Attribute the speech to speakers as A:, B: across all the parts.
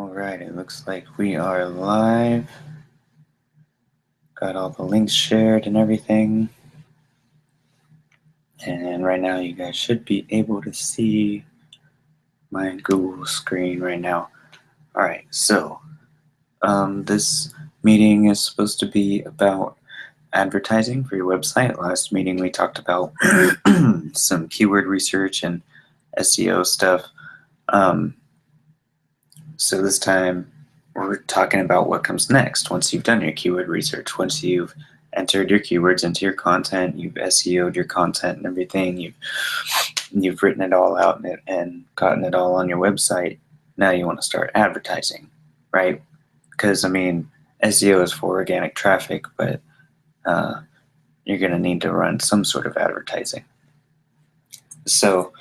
A: Alright, it looks like we are live. Got all the links shared and everything. And right now you guys should be able to see my Google screen right now. Alright, so this meeting is supposed to be about advertising for your website. Last meeting we talked about some keyword research and SEO stuff. So this time we're talking about what comes next once you've done your keyword research, once you've entered your keywords into your content, you've SEO'd your content and everything, you've written it all out and gotten it all on your website. Now you want to start advertising, right? Because I mean, SEO is for organic traffic, but you're going to need to run some sort of advertising. So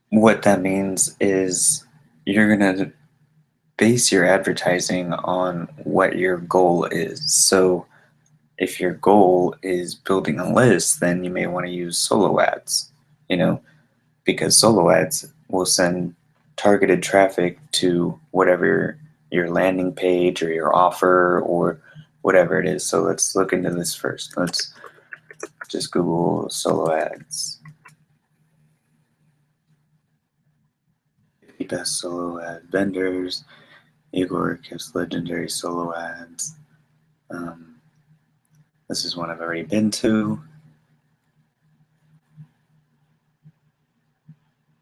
A: what that means is you're going to base your advertising on what your goal is. So if your goal is building a list, then you may want to use solo ads, because solo ads will send targeted traffic to whatever your landing page or your offer or whatever it is. So let's look into this first. Let's just Google solo ads. 50 best solo ad vendors. Igor gives legendary solo ads. This is one I've already been to.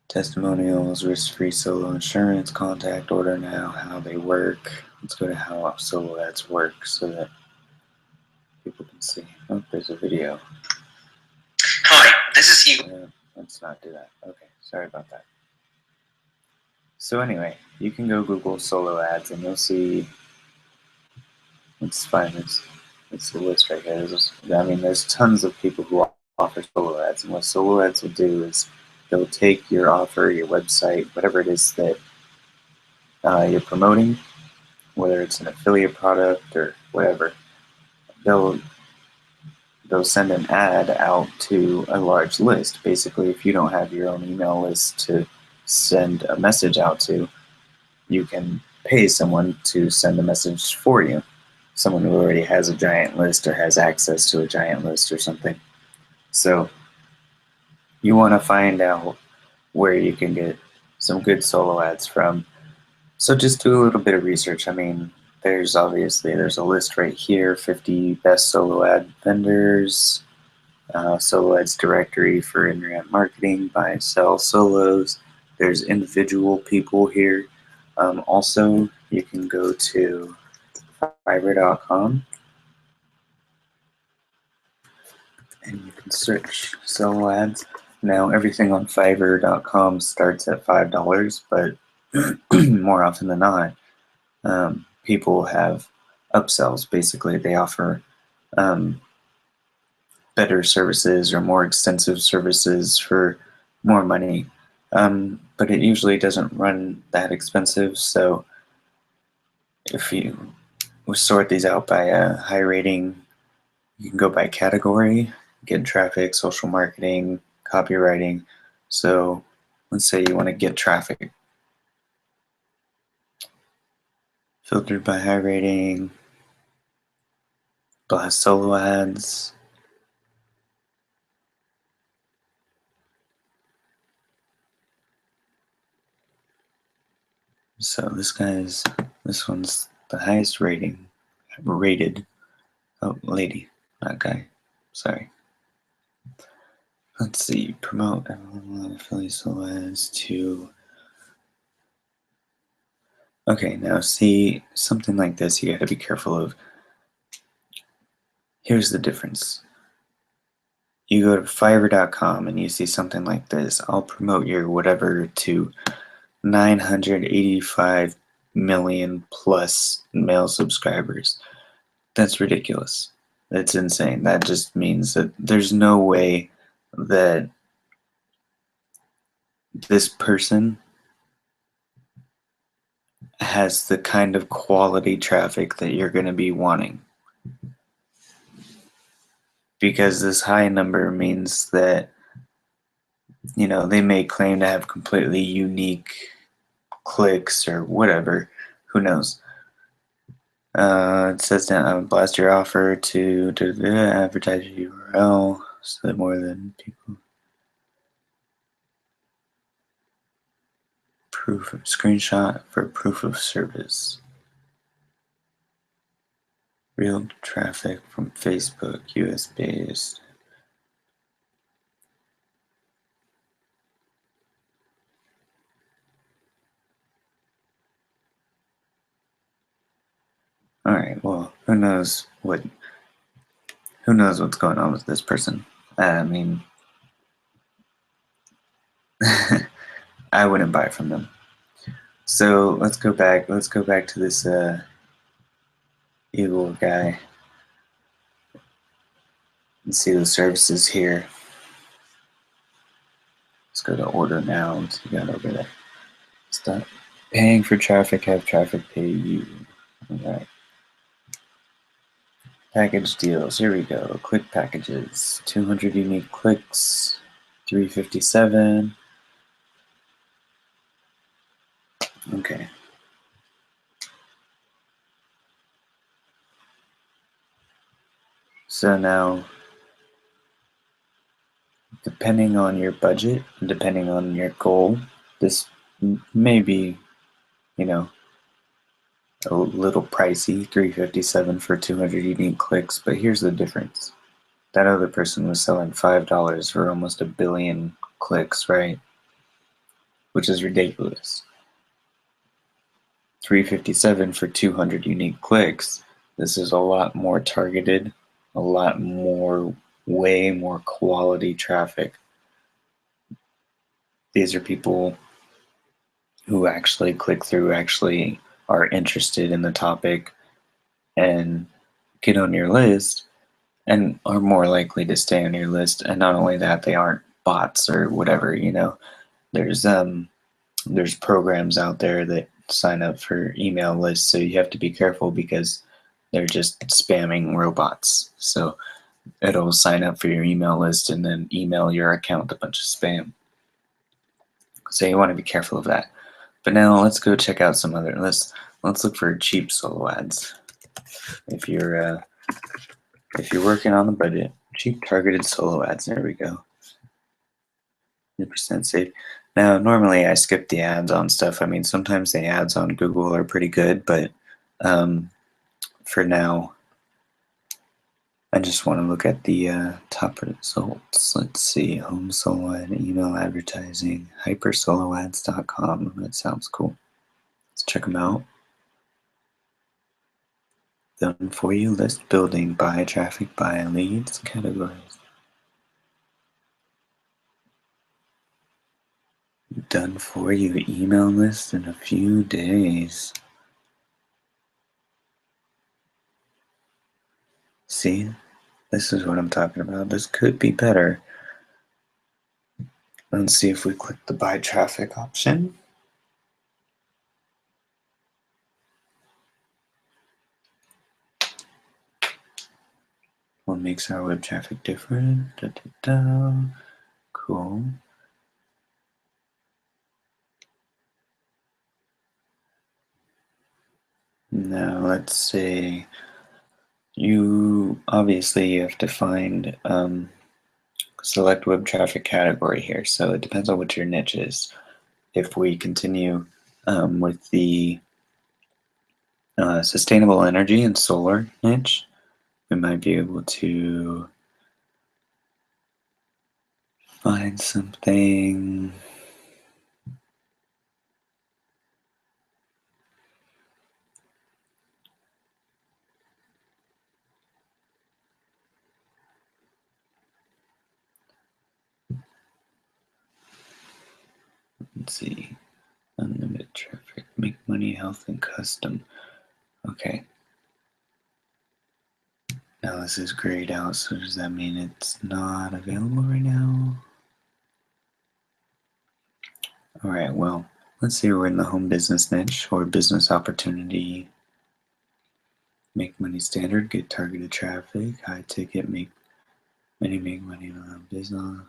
A: Testimonials, risk-free solo insurance, contact order now, how they work. Let's go to how solo ads work so that people can see. Oh, there's a video.
B: Hi, this is Igor.
A: Let's not do that. Okay, sorry about that. So anyway, you can go Google solo ads and you'll see, let's find this. It's the list right here. There's tons of people who offer solo ads, and what solo ads will do is they'll take your offer, your website, whatever it is that you're promoting, whether it's an affiliate product or whatever, they'll send an ad out to a large list. Basically, if you don't have your own email list to send a message out to, you can pay someone to send a message for you. Someone who already has a giant list or has access to a giant list or something. So you want to find out where you can get some good solo ads from. So just do a little bit of research. I mean, there's a list right here, 50 best solo ad vendors, solo ads directory for internet marketing, buy and sell solos. There's individual people here. Also, you can go to Fiverr.com and you can search solo ads. Now everything on Fiverr.com starts at $5, but more often than not, people have upsells. Basically, they offer better services or more extensive services for more money, but it usually doesn't run that expensive. So if you sort these out by a high rating, you can go by category, get traffic, social marketing, copywriting. So let's say you want to get traffic. Filtered by high rating, blast solo ads. So this one's the highest rated. Oh, lady, not guy. Sorry. Let's see. Promote affiliate solo ads to. Okay, now see, something like this you got to be careful of. Here's the difference. You go to Fiverr.com and you see something like this. I'll promote your whatever to 985 million plus male subscribers. That's ridiculous. That's insane. That just means that there's no way that this person has the kind of quality traffic that you're going to be wanting. Because this high number means that, they may claim to have completely unique clicks or whatever, who knows? It says down, blast your offer to advertise your URL so that more than people. Proof of screenshot for proof of service. Real traffic from Facebook, US based. All right. Well, who knows what's going on with this person? I mean, I wouldn't buy from them. So let's go back. Let's go back to this Eagle guy and see the services here. Let's go to order now. What's we got over there? Stop paying for traffic. Have traffic pay you. All right. Package deals. Here we go. Click packages. 200 unique clicks. 357. Okay. So now, depending on your budget, depending on your goal, this may be, you know, a little pricey, 357 for 200 unique clicks, but here's the difference. That other person was selling $5 for almost 1 billion clicks, right? Which is ridiculous. 357 for 200 unique clicks. This is a lot more targeted, a lot more, way more quality traffic. These are people who actually click through, actually are interested in the topic and get on your list and are more likely to stay on your list. And not only that, they aren't bots or whatever, you know. There's programs out there that sign up for email lists, so you have to be careful because they're just spamming robots. So it'll sign up for your email list and then email your account with a bunch of spam. So you want to be careful of that. But now let's go check out some other. Let's look for cheap solo ads. If you're working on the budget, cheap targeted solo ads. There we go. 100% safe. Now, normally I skip the ads on stuff. I mean, sometimes the ads on Google are pretty good, but for now, I just want to look at the top results. Let's see, home solo ad, email advertising, hypersoloads.com. That sounds cool. Let's check them out. Done for you, list building, buy traffic, buy leads, categories. Done for you, email list in a few days. See, this is what I'm talking about. This could be better. Let's see if we click the buy traffic option. What makes our web traffic different? Da, da, da. Cool. Now let's say you obviously have to find select web traffic category here. So it depends on what your niche is. If we continue with the sustainable energy and solar niche, we might be able to find something. Let's see, unlimited traffic, make money, health, and custom. Okay. Now this is grayed out, so does that mean it's not available right now? All right, well, let's say we're in the home business niche or business opportunity. Make money standard, get targeted traffic, high ticket, make money on business.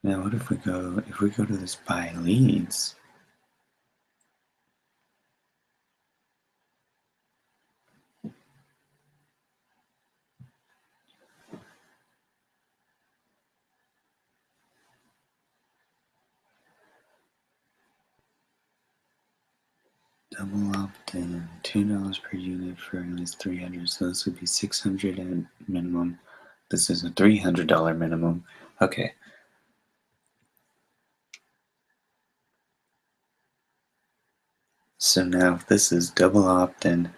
A: Now what if we go to this buy leads? Double opt-in, $2 per unit for at least 300, so this would be 600 at minimum. This is a $300 minimum. Okay. So now if this is double opt-in,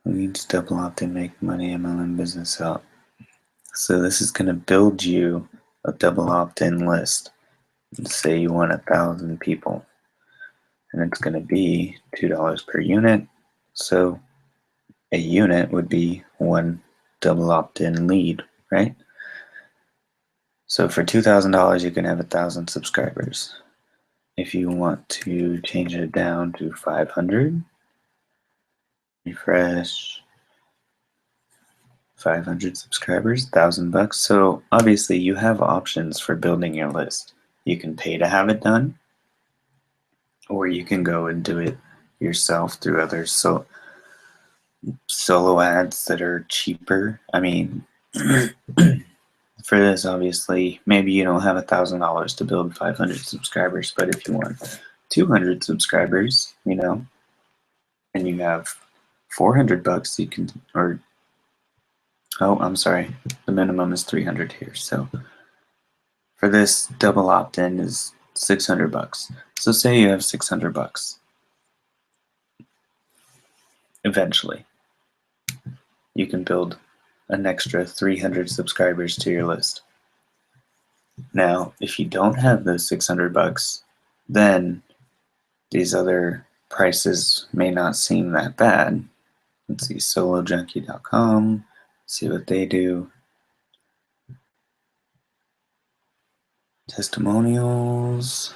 A: leads double opt-in, make money, MLM business up. So this is going to build you a double opt-in list. Let's say you want 1,000 people, and it's going to be $2 per unit. So a unit would be one double opt-in lead, right? So for $2,000, you can have 1,000 subscribers. If you want to change it down to 500, refresh, 500 subscribers, $1,000. So obviously you have options for building your list. You can pay to have it done, or you can go and do it yourself through other solo ads that are cheaper. I mean, for this, obviously, maybe you don't have $1,000 to build 500 subscribers, but if you want 200 subscribers, you know, and you have $400, you can, or oh, I'm sorry, the minimum is 300 here. So for this, double opt-in is $600. So say you have $600. Eventually, you can build an extra 300 subscribers to your list. Now, if you don't have those $600, then these other prices may not seem that bad. Let's see, solojunkie.com, see what they do. Testimonials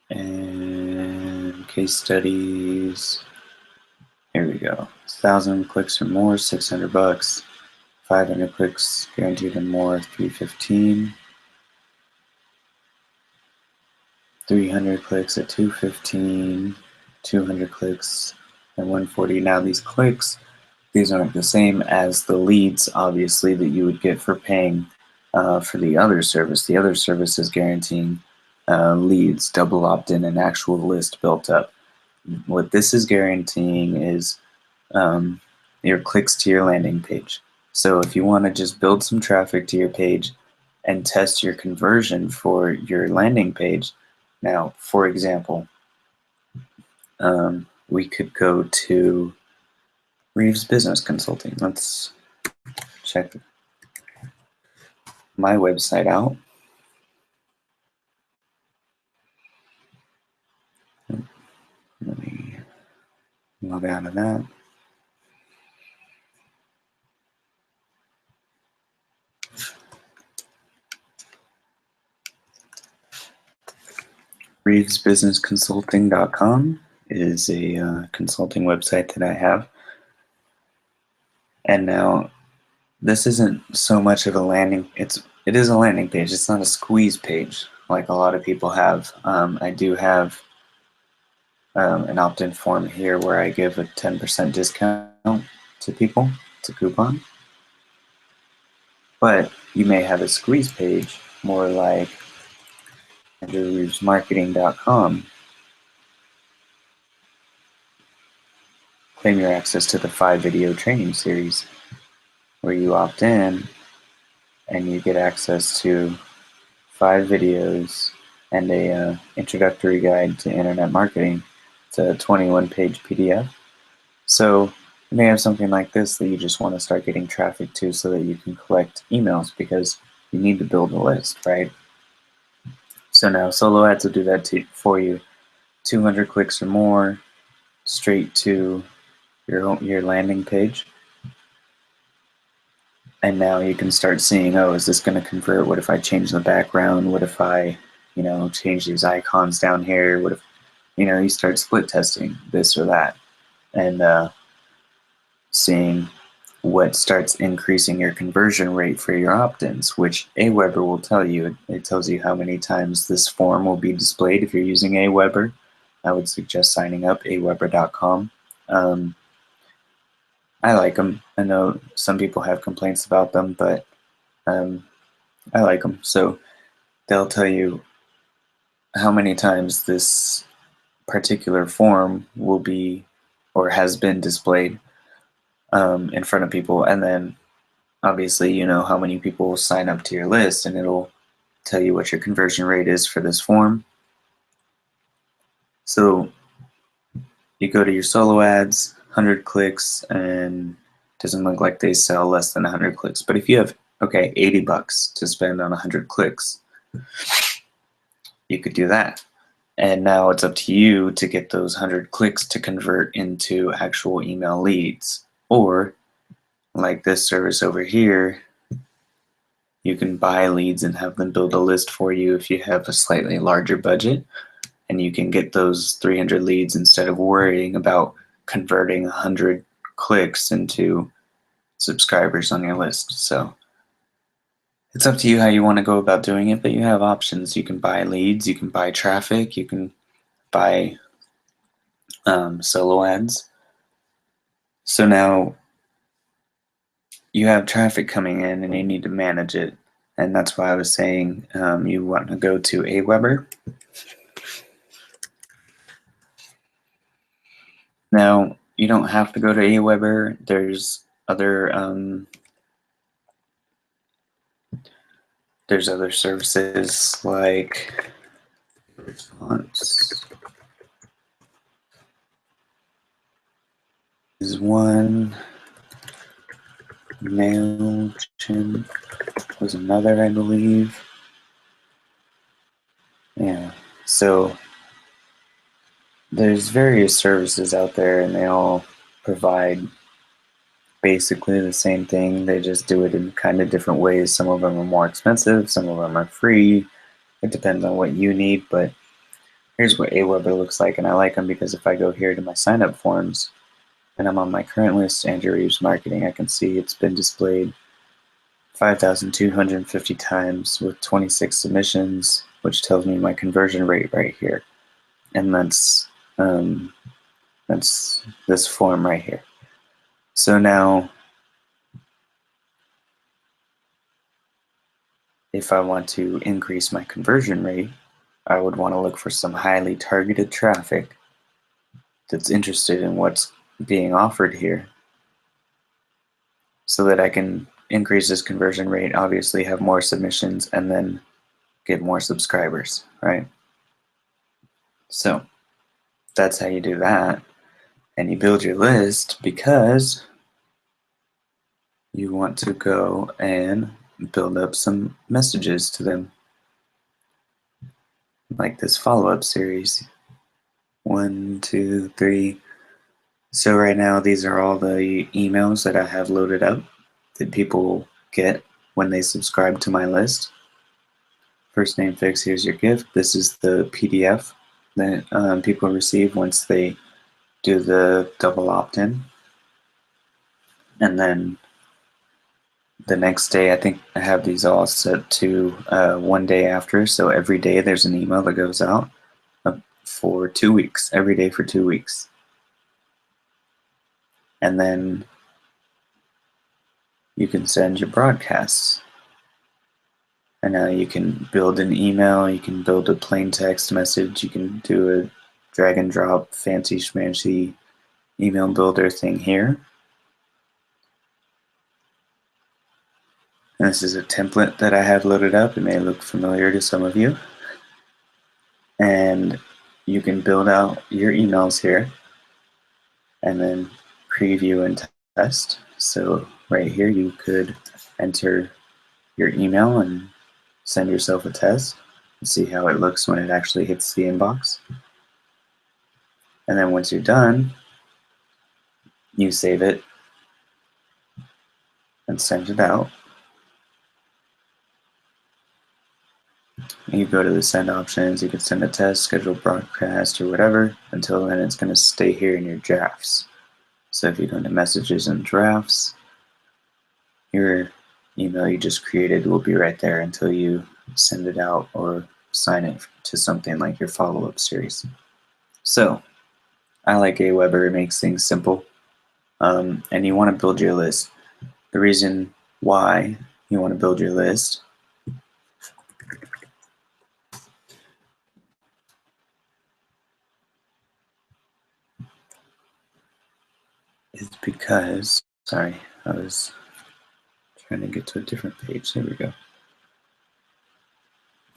A: and case studies. Here we go. 1,000 clicks or more, $600. 500 clicks guaranteed or more, $315. 300 clicks at $215. 200 clicks at $140. Now these clicks, these aren't the same as the leads, obviously, that you would get for paying for the other service. The other service is guaranteeing leads, double opt-in, an actual list built up. What this is guaranteeing is your clicks to your landing page. So if you want to just build some traffic to your page and test your conversion for your landing page, now, for example, we could go to Reeves Business Consulting. Let's check my website out. Let me log out of that. ReevesBusinessConsulting.com is a consulting website that I have. And now this isn't so much of a landing, it is a landing page, it's not a squeeze page like a lot of people have. I do have an opt-in form here where I give a 10% discount to people. It's a coupon. But you may have a squeeze page, more like AndrewReevesMarketing.com. Claim your access to the 5-video training series, where you opt in and you get access to 5 videos and a introductory guide to internet marketing. It's a 21-page PDF. So you may have something like this that you just want to start getting traffic to so that you can collect emails, because you need to build a list, right? So now solo ads will do that for you. 200 clicks or more, straight to your landing page. And now you can start seeing, oh, is this going to convert? What if I change the background? What if I, change these icons down here? What if you start split testing this or that, and seeing what starts increasing your conversion rate for your opt-ins, which Aweber will tell you. It tells you how many times this form will be displayed if you're using Aweber. I would suggest signing up, aweber.com. I like them. I know some people have complaints about them, but I like them. So they'll tell you how many times this particular form will be or has been displayed in front of people, and then obviously you know how many people will sign up to your list, and it'll tell you what your conversion rate is for this form. So you go to your solo ads, 100 clicks, and it doesn't look like they sell less than 100 clicks. But if you have, okay, $80 to spend on 100 clicks, you could do that. And now it's up to you to get those 100 clicks to convert into actual email leads. Or, like this service over here, you can buy leads and have them build a list for you if you have a slightly larger budget. And you can get those 300 leads instead of worrying about converting 100 clicks into subscribers on your list. So it's up to you how you want to go about doing it, but you have options. You can buy leads, you can buy traffic, you can buy solo ads. So now you have traffic coming in and you need to manage it. And that's why I was saying you want to go to Aweber. Now, you don't have to go to Aweber. There's other services like Response is one. MailChimp was another, I believe. Yeah, so there's various services out there, and they all provide basically the same thing. They just do it in kind of different ways. Some of them are more expensive, some of them are free. It depends on what you need, but here's what Aweber looks like, and I like them because if I go here to my sign-up forms, and I'm on my current list, Andrew Reeves Marketing, I can see it's been displayed 5,250 times with 26 submissions, which tells me my conversion rate right here. And that's this form right here. So now, if I want to increase my conversion rate, I would want to look for some highly targeted traffic that's interested in what's being offered here, so that I can increase this conversion rate, obviously have more submissions, and then get more subscribers, right? So that's how you do that. And you build your list because you want to go and build up some messages to them, like this follow-up series. 1, 2, 3. So right now these are all the emails that I have loaded up that people get when they subscribe to my list. First name fix, here's your gift. This is the PDF that people receive once they do the double opt-in. And then the next day, I think I have these all set to one day after. So every day there's an email that goes out for 2 weeks, every day for 2 weeks. And then you can send your broadcasts. And now you can build an email, you can build a plain text message, you can do a drag and drop fancy schmancy email builder thing here. And this is a template that I have loaded up. It may look familiar to some of you. And you can build out your emails here and then preview and test. So right here you could enter your email and send yourself a test and see how it looks when it actually hits the inbox. And then once you're done, you save it and send it out. You go to the send options, you can send a test, schedule broadcast, or whatever. Until then, it's going to stay here in your drafts. So if you go to messages and drafts, your email you just created will be right there until you send it out or sign it to something like your follow-up series. So I like Aweber. It makes things simple. And you want to build your list. The reason why you want to build your list is because, sorry, I was trying to get to a different page. There we go.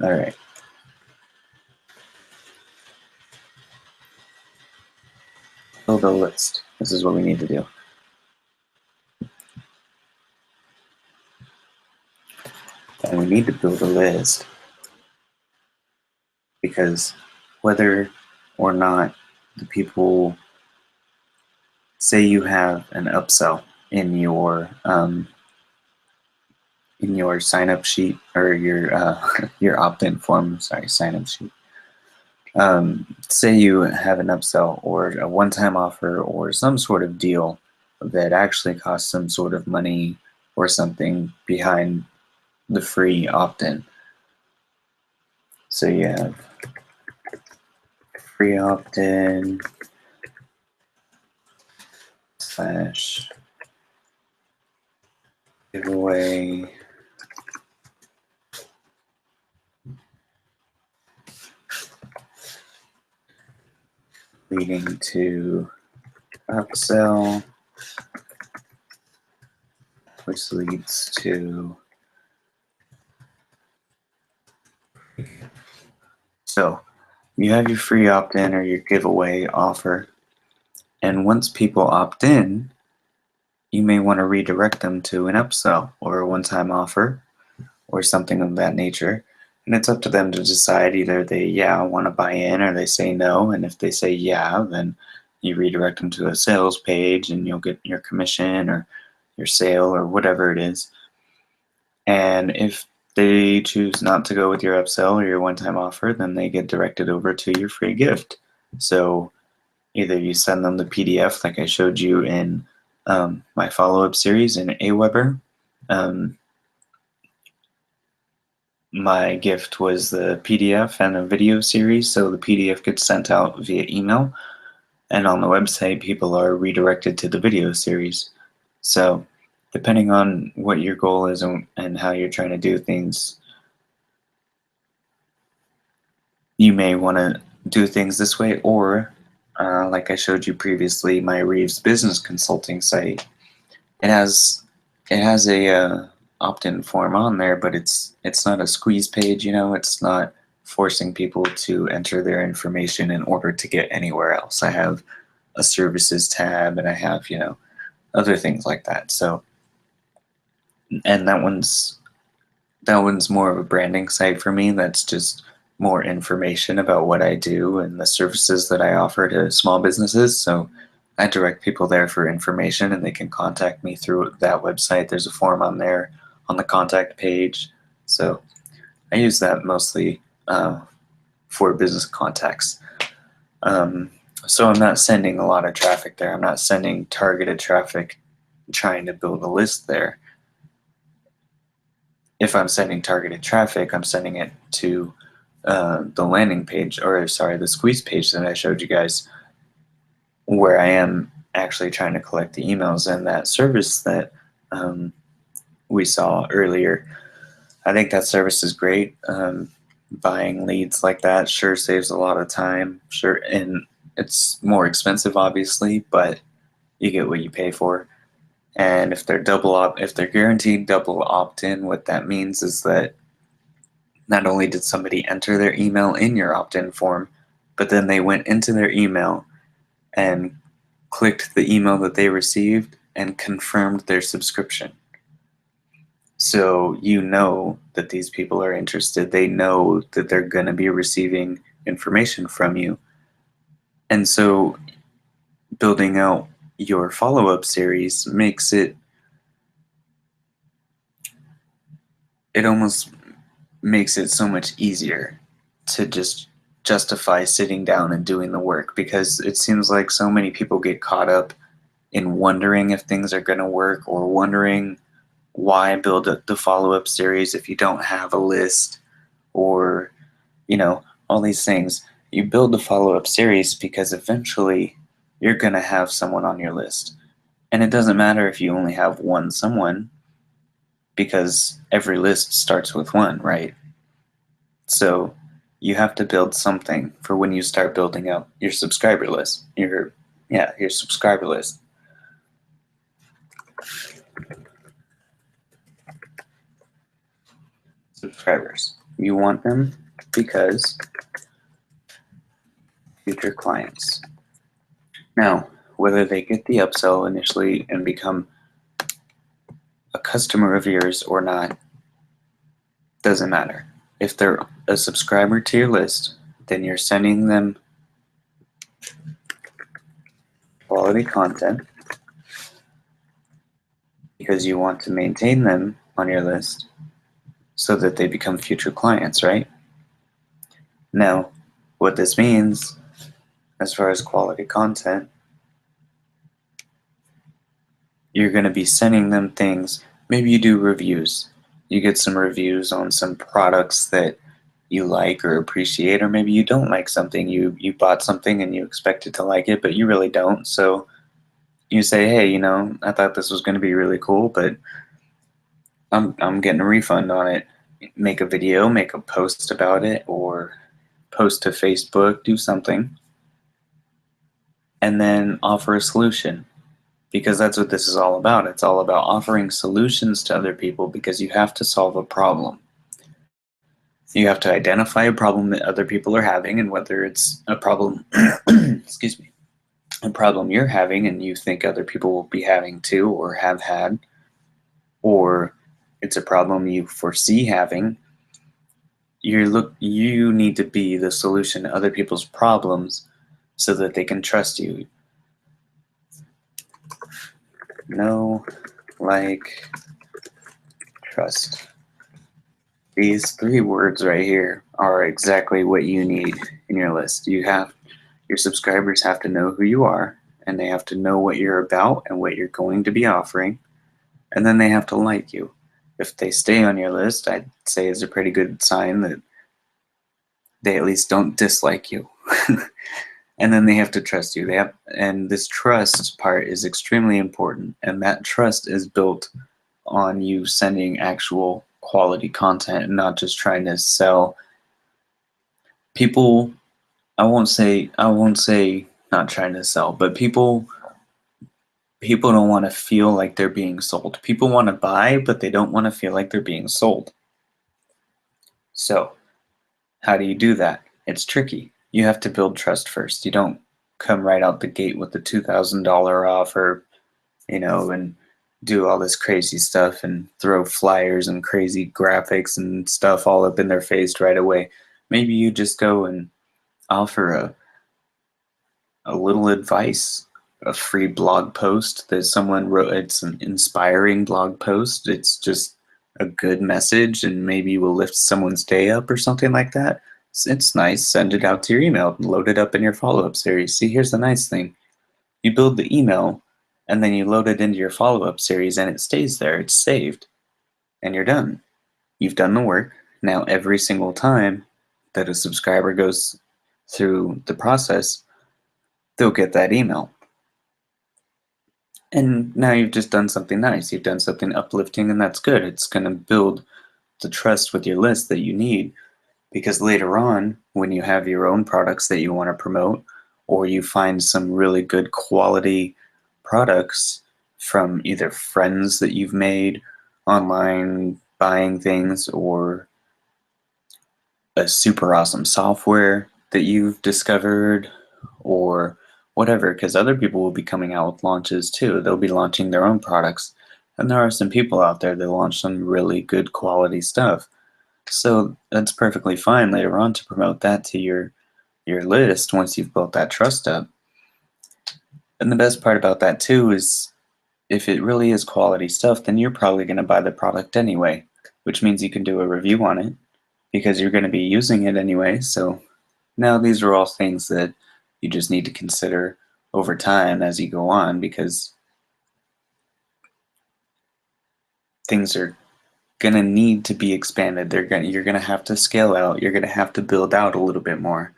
A: All right. Build a list. This is what we need to do. And we need to build a list because whether or not the people, say you have an upsell in your sign-up sheet or your opt-in form. Sorry, sign-up sheet. Say you have an upsell or a one-time offer or some sort of deal that actually costs some sort of money or something behind the free opt-in. So you have free opt-in / giveaway leading to upsell, which leads to. So you have your free opt-in or your giveaway offer, and once people opt in, you may want to redirect them to an upsell or a one-time offer or something of that nature. And it's up to them to decide. Either they, want to buy in, or they say no. And if they say yeah, then you redirect them to a sales page and you'll get your commission or your sale or whatever it is. And if they choose not to go with your upsell or your one-time offer, then they get directed over to your free gift. So either you send them the PDF like I showed you in my follow-up series in Aweber. My gift was the PDF and a video series, so the PDF gets sent out via email, and on the website people are redirected to the video series. So depending on what your goal is and how you're trying to do things, you may want to do things this way, or like I showed you previously, my Reeves Business Consulting site, it has a opt-in form on there, but it's not a squeeze page. It's not forcing people to enter their information in order to get anywhere else. I have a services tab, and I have other things like that. So, and that one's more of a branding site for me. That's just more information about what I do and the services that I offer to small businesses. So I direct people there for information, and they can contact me through that website. There's a form on there on the contact page. So I use that mostly for business contacts. So I'm not sending a lot of traffic there. I'm not sending targeted traffic trying to build a list there. If I'm sending targeted traffic, I'm sending it to the landing page, or sorry, the squeeze page that I showed you guys, where I am actually trying to collect the emails. And that service that we saw earlier, I think that service is great. Buying leads like that sure saves a lot of time. Sure, and it's more expensive, obviously, but you get what you pay for. And if they're guaranteed double opt-in, what that means is that not only did somebody enter their email in your opt-in form, but then they went into their email and clicked the email that they received and confirmed their subscription. So you know that these people are interested. They know that they're going to be receiving information from you. And so building out your follow-up series makes it almost makes it so much easier to just justify sitting down and doing the work, because it seems like so many people get caught up in wondering if things are going to work, or wondering why build the follow-up series if you don't have a list, or all these things. You build the follow-up series because eventually you're going to have someone on your list, and it doesn't matter if you only have one someone, because every list starts with one, right? So you have to build something for when you start building up your subscriber list. Your subscriber list. Subscribers. You want them because future clients. Now, whether they get the upsell initially and become a customer of yours or not, doesn't matter. If they're a subscriber to your list, then you're sending them quality content because you want to maintain them on your list so that they become future clients, right? Now, what this means as far as quality content, you're going to be sending them things. Maybe you do reviews. You get some reviews on some products that you like or appreciate, or maybe you don't like something. You bought something and you expected to like it, but you really don't. So you say, hey, I thought this was going to be really cool, but I'm getting a refund on it. Make a video, make a post about it, or post to Facebook, do something, and then offer a solution. Because that's what this is all about. It's all about offering solutions to other people, because you have to solve a problem. You have to identify a problem that other people are having, and whether it's a problem, excuse me, a problem you're having and you think other people will be having too or have had, or it's a problem you foresee having, you need to be the solution to other people's problems so that they can trust you. Know, like, trust. These 3 words right here are exactly what you need in your list. Your subscribers have to know who you are, and they have to know what you're about and what you're going to be offering, and then they have to like you. If they stay on your list, I'd say is a pretty good sign that they at least don't dislike you. And then they have to trust you. And this trust part is extremely important, and that trust is built on you sending actual quality content and not just trying to sell. People, I won't say not trying to sell, but people don't want to feel like they're being sold. People want to buy, but they don't want to feel like they're being sold. So how do you do that? It's tricky. You have to build trust first. You don't come right out the gate with the $2,000 offer, and do all this crazy stuff and throw flyers and crazy graphics and stuff all up in their face right away. Maybe you just go and offer a little advice, a free blog post that someone wrote. It's an inspiring blog post. It's just a good message, and maybe you will lift someone's day up or something like that. It's nice. Send it out to your email. Load it up in your follow-up series. See, here's the nice thing. You build the email, and then you load it into your follow-up series, and it stays there. It's saved, and you're done. You've done the work. Now, every single time that a subscriber goes through the process, they'll get that email. And now you've just done something nice. You've done something uplifting, and that's good. It's going to build the trust with your list that you need, because later on, when you have your own products that you want to promote, or you find some really good quality products from either friends that you've made online buying things, or a super awesome software that you've discovered, or whatever, because other people will be coming out with launches too. They'll be launching their own products, and there are some people out there that launch some really good quality stuff. So that's perfectly fine later on to promote that to your list once you've built that trust up. And the best part about that too is, if it really is quality stuff, then you're probably going to buy the product anyway, which means you can do a review on it. because you're going to be using it anyway. So now these are all things that you just need to consider over time as you go on, because things are going to need to be expanded. You're going to have to scale out. You're going to have to build out a little bit more.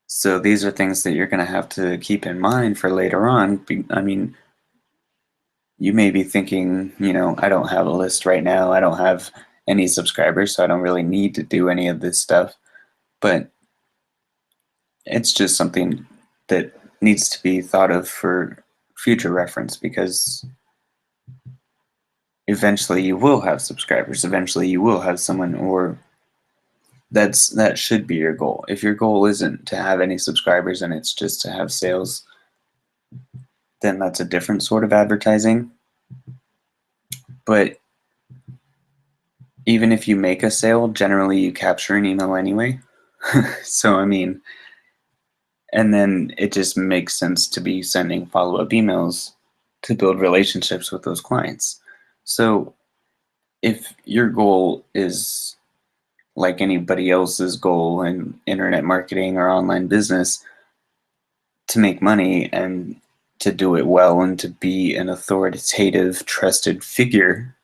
A: So these are things that you're going to have to keep in mind for later on. I mean, you may be thinking, I don't have a list right now. I don't have any subscribers, so I don't really need to do any of this stuff. But it's just something that needs to be thought of for future reference, because eventually you will have subscribers. Eventually you will have someone, or that should be your goal. If your goal isn't to have any subscribers and it's just to have sales, then that's a different sort of advertising. But even if you make a sale, generally you capture an email anyway. So, I mean, and then it just makes sense to be sending follow-up emails to build relationships with those clients. So if your goal is like anybody else's goal in internet marketing or online business, to make money and to do it well and to be an authoritative, trusted figure,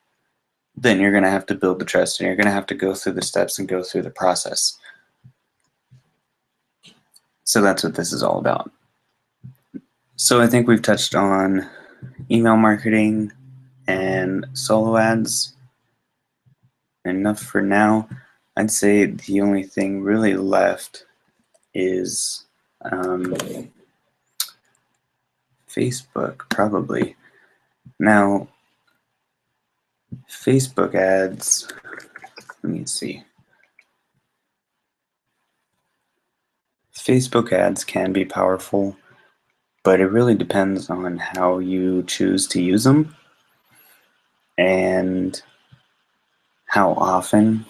A: then you're going to have to build the trust, and you're going to have to go through the steps and go through the process. So that's what this is all about. So I think we've touched on email marketing and solo ads enough for now. I'd say the only thing really left is Facebook, probably. Now, Facebook ads, let me see. Facebook ads can be powerful, but it really depends on how you choose to use them and how often,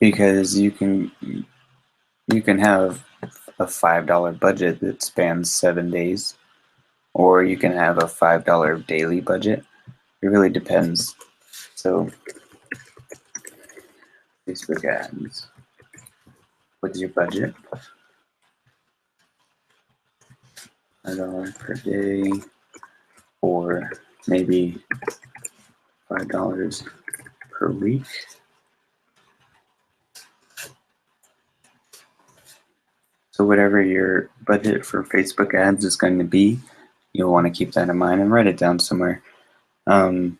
A: because you can have a $5 budget that spans 7 days, or you can have a $5 daily budget. It really depends. So Facebook ads, what's your budget? $5 per day, or maybe $5 per week. So whatever your budget for Facebook ads is going to be, you'll want to keep that in mind and write it down somewhere. And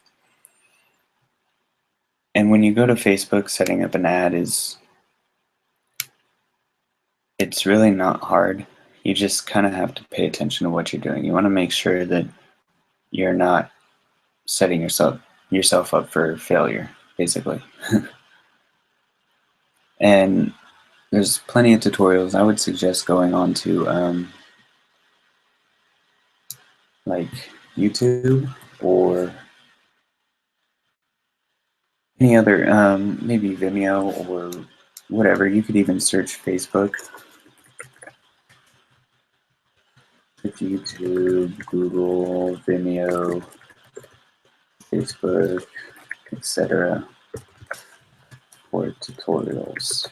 A: when you go to Facebook, setting up an ad it's really not hard. You just kind of have to pay attention to what you're doing. You want to make sure that you're not setting yourself up for failure, basically. And there's plenty of tutorials. I would suggest going on to like YouTube or any other, maybe Vimeo or whatever. You could even search Facebook, YouTube, Google, Vimeo, Facebook, etc. for tutorials.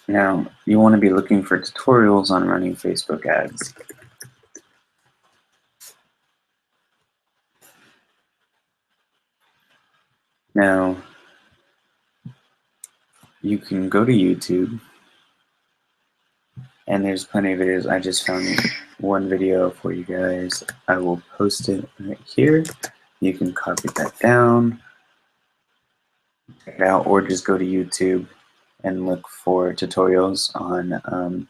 A: Now, you want to be looking for tutorials on running Facebook ads. Now, you can go to YouTube, and there's plenty of videos. I just found one video for you guys. I will post it right here. You can copy that down, check it out, or just go to YouTube and look for tutorials on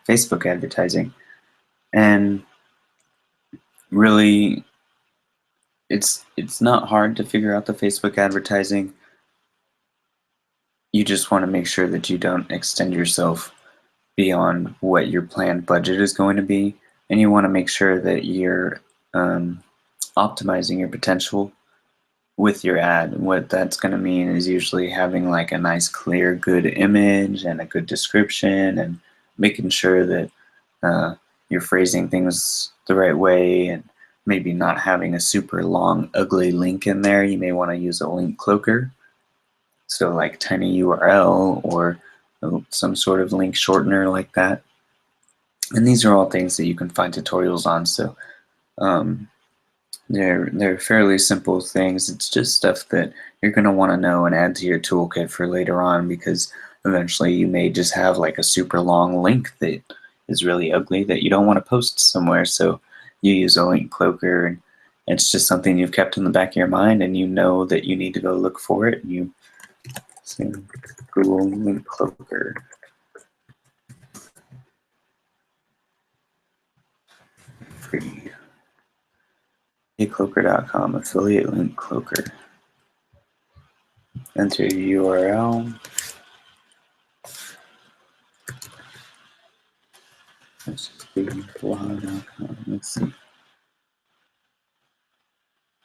A: Facebook advertising. And really, it's not hard to figure out the Facebook advertising. You just want to make sure that you don't extend yourself beyond what your planned budget is going to be, and you want to make sure that you're optimizing your potential with your ad. And what that's going to mean is usually having like a nice, clear, good image and a good description, and making sure that you're phrasing things the right way, and maybe not having a super long, ugly link in there, you may want to use a link cloaker. So like tinyURL or some sort of link shortener like that. And these are all things that you can find tutorials on. So they're fairly simple things. It's just stuff that you're going to want to know and add to your toolkit for later on, because eventually you may just have like a super long link that is really ugly that you don't want to post somewhere. So you use a link cloaker, and it's just something you've kept in the back of your mind, and you know that you need to go look for it. And you say Google link cloaker. Free. Cloaker.com, affiliate link cloaker. Enter your URL. Let's just do blog.com. Let's see.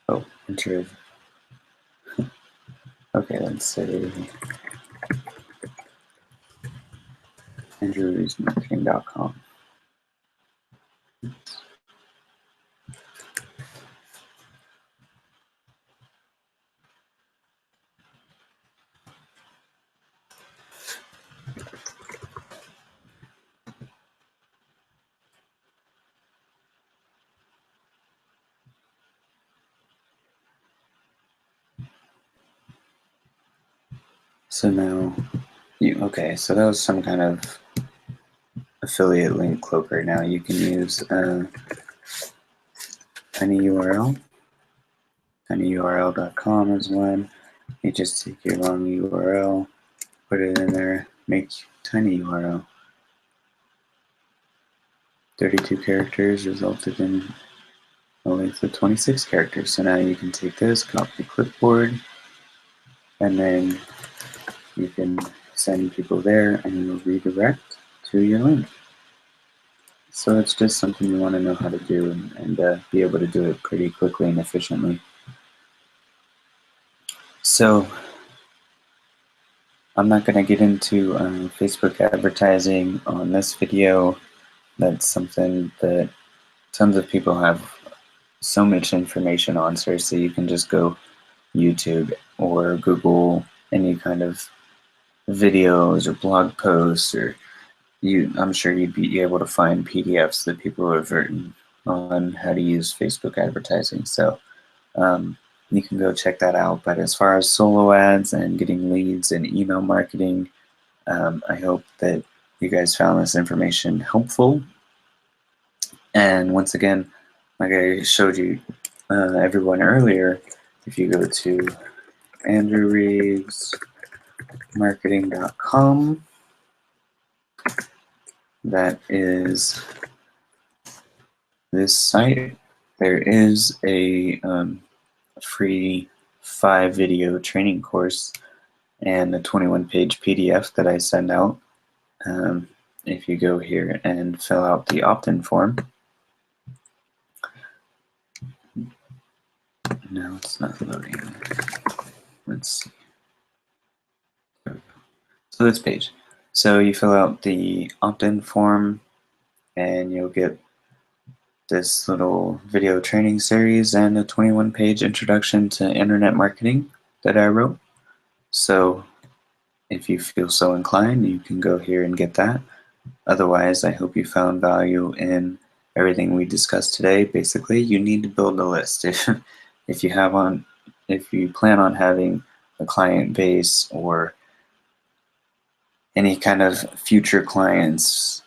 A: Oh, enter. Okay, let's say andrewsmarketing.com. So now, okay, so that was some kind of affiliate link cloaker. Now you can use tinyURL. tinyurl.com is one. You just take your long URL, put it in there, make tinyURL. 32 characters resulted in a length of 26 characters. So now you can take this, copy clipboard, and then you can send people there and you'll redirect to your link. So it's just something you want to know how to do and be able to do it pretty quickly and efficiently. So I'm not going to get into Facebook advertising on this video. That's something that tons of people have so much information on. Seriously, you can just go YouTube or Google any kind of videos or blog posts, or I'm sure you'd be able to find PDFs that people have written on how to use Facebook advertising. So you can go check that out. But as far as solo ads and getting leads and email marketing, I hope that you guys found this information helpful. And once again, like I showed you everyone earlier, if you go to andrewreevesmarketing.com, that is this site. There is a free 5-video training course and a 21-page PDF that I send out. If you go here and fill out the opt-in form. No, it's not loading. Let's see. So this page. So you fill out the opt-in form and you'll get this little video training series and a 21-page introduction to internet marketing that I wrote. So if you feel so inclined, you can go here and get that. Otherwise, I hope you found value in everything we discussed today. Basically, you need to build a list. If you plan on having a client base or any kind of future clients,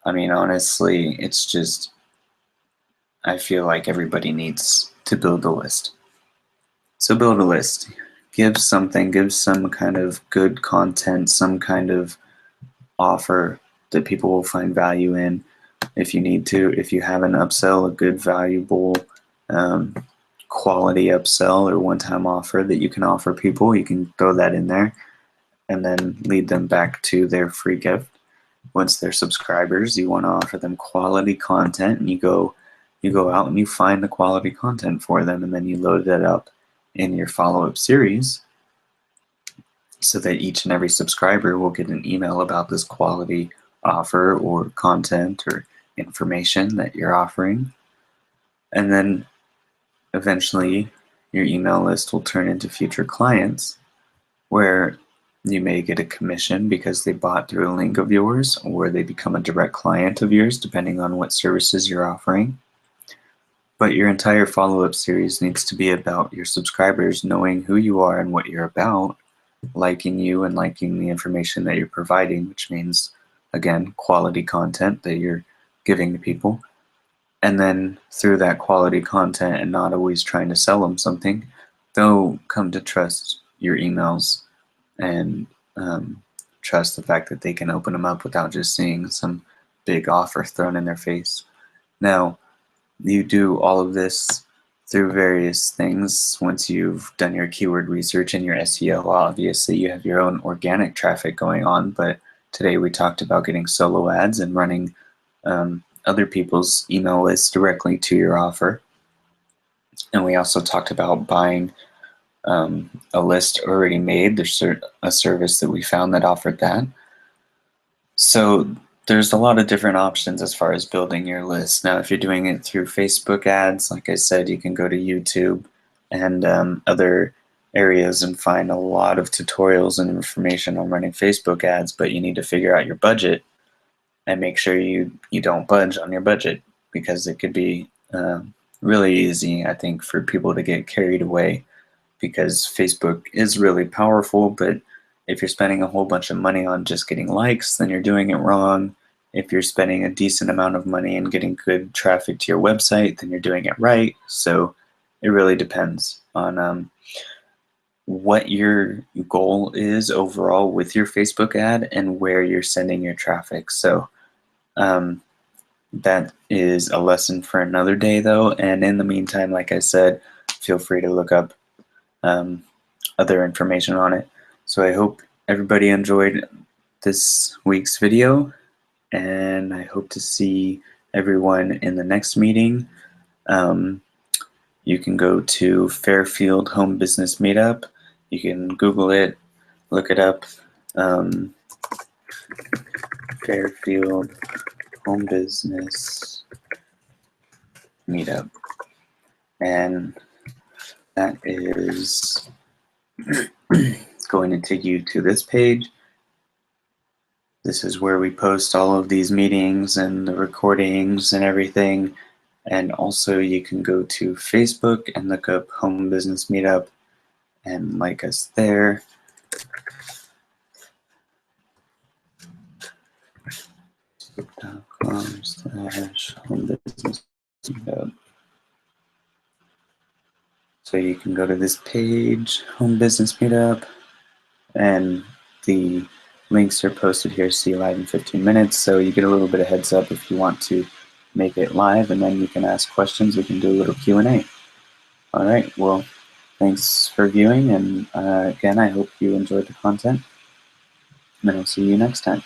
A: I mean, honestly, it's just, I feel like everybody needs to build a list. So build a list. Give some kind of good content, some kind of offer that people will find value in. If you need to, if you have an upsell, a good, valuable, quality upsell or one-time offer that you can offer people, you can throw that in there and then lead them back to their free gift. Once they're subscribers, you want to offer them quality content, and you go out and you find the quality content for them, and then you load it up in your follow-up series so that each and every subscriber will get an email about this quality offer or content or information that you're offering. And then eventually your email list will turn into future clients where you may get a commission because they bought through a link of yours, or they become a direct client of yours depending on what services you're offering. But your entire follow-up series needs to be about your subscribers knowing who you are and what you're about, liking you and liking the information that you're providing, which means, again, quality content that you're giving to people. And then through that quality content and not always trying to sell them something, they'll come to trust your emails and trust the fact that they can open them up without just seeing some big offer thrown in their face. Now, you do all of this through various things. Once you've done your keyword research and your SEO, obviously you have your own organic traffic going on, but today we talked about getting solo ads and running other people's email lists directly to your offer. And we also talked about buying a list already made. There's a service that we found that offered that. So there's a lot of different options as far as building your list. Now, if you're doing it through Facebook ads, like I said, you can go to YouTube and other areas and find a lot of tutorials and information on running Facebook ads, but you need to figure out your budget and make sure you don't budge on your budget, because it could be really easy, I think, for people to get carried away, because Facebook is really powerful, but if you're spending a whole bunch of money on just getting likes, then you're doing it wrong. If you're spending a decent amount of money and getting good traffic to your website, then you're doing it right. So it really depends on what your goal is overall with your Facebook ad and where you're sending your traffic. So that is a lesson for another day, though. And in the meantime, like I said, feel free to look up other information on it. So I hope everybody enjoyed this week's video, and I hope to see everyone in the next meeting. You can go to Fairfield Home Business Meetup. You can Google it, look it up. Fairfield Home Business Meetup. And that is going to take you to this page. This is where we post all of these meetings and the recordings and everything. And also you can go to Facebook and look up Home Business Meetup and like us there. Facebook.com/Home Business Meetup. So you can go to this page, Home Business Meetup, and the links are posted here. See you live in 15 minutes. So you get a little bit of heads up if you want to make it live, and then you can ask questions. We can do a little Q&A. All right. Well, thanks for viewing, and again, I hope you enjoyed the content, and I'll see you next time.